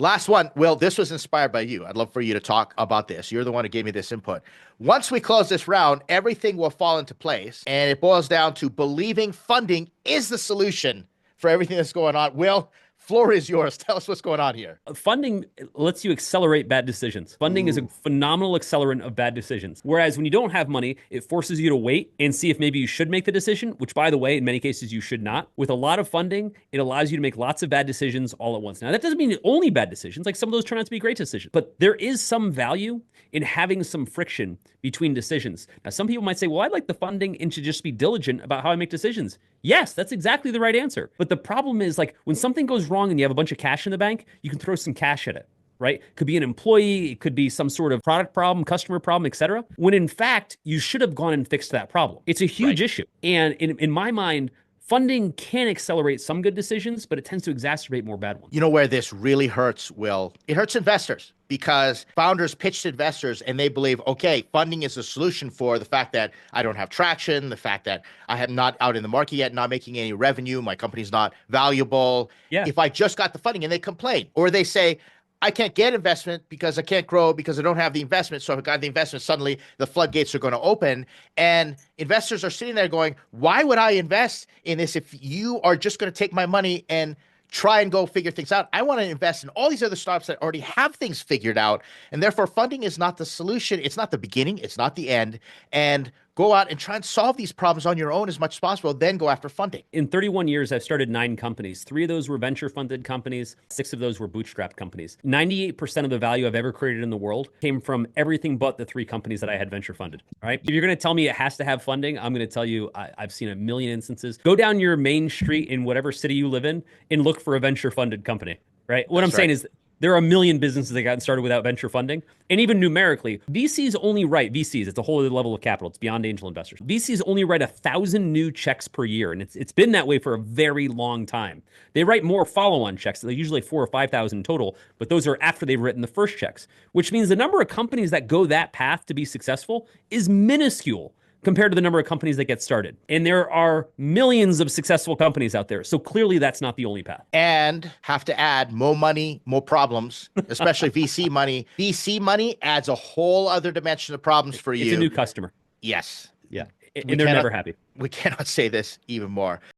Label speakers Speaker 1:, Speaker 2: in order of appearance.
Speaker 1: Last one. Will, this was inspired by you. I'd love for you to talk about this. You're the one who gave me this input. Once we close this round, everything will fall into place. And it boils down to believing funding is the solution for everything that's going on. Will, floor is yours. Tell us what's going on here.
Speaker 2: Funding lets you accelerate bad decisions. Funding is a phenomenal accelerant of bad decisions. Whereas when you don't have money, it forces you to wait and see if maybe you should make the decision, which, by the way, in many cases you should not. With a lot of funding, it allows you to make lots of bad decisions all at once. Now, that doesn't mean only bad decisions. Like, some of those turn out to be great decisions. But there is some value in having some friction between decisions. Now, some people might say, well, I'd like the funding and to just be diligent about how I make decisions. Yes, that's exactly the right answer. But the problem is, like, when something goes wrong and you have a bunch of cash in the bank, you can throw some cash at it, right? It could be an employee, it could be some sort of product problem, customer problem, etc. When in fact, you should have gone and fixed that problem. It's a huge issue. And in my mind, funding can accelerate some good decisions, but it tends to exacerbate more bad ones.
Speaker 1: You know where this really hurts, Will? It hurts investors because founders pitch to investors and they believe, okay, funding is a solution for the fact that I don't have traction, the fact that I am not out in the market yet, not making any revenue, my company's not valuable.
Speaker 2: Yeah.
Speaker 1: If I just got the funding, and they complain, or they say, I can't get investment because I can't grow because I don't have the investment. So if I got the investment, suddenly the floodgates are going to open. And investors are sitting there going, why would I invest in this if you are just going to take my money and try and go figure things out? I want to invest in all these other startups that already have things figured out. And therefore, funding is not the solution. It's not the beginning. It's not the end. And go out and try and solve these problems on your own as much as possible, then go after funding.
Speaker 2: In 31 years, I've started 9 companies. 3 of those were venture-funded companies. 6 of those were bootstrapped companies. 98% of the value I've ever created in the world came from everything but the 3 companies that I had venture-funded, right? If you're going to tell me it has to have funding, I'm going to tell you I've seen a million instances. Go down your main street in whatever city you live in and look for a venture-funded company, right? What I'm saying is, there are a million businesses that got started without venture funding. And even numerically, VCs only write, it's a whole other level of capital. It's beyond angel investors. VCs only write 1,000 new checks per year. And it's been that way for a very long time. They write more follow-on checks. They're usually 4,000 or 5,000 total, but those are after they've written the first checks, which means the number of companies that go that path to be successful is minuscule compared to the number of companies that get started. And there are millions of successful companies out there. So clearly that's not the only path.
Speaker 1: And have to add more money, more problems, especially VC money. VC money adds a whole other dimension of problems for you.
Speaker 2: It's a new customer.
Speaker 1: Yes.
Speaker 2: Yeah. And they're never happy.
Speaker 1: We cannot say this even more.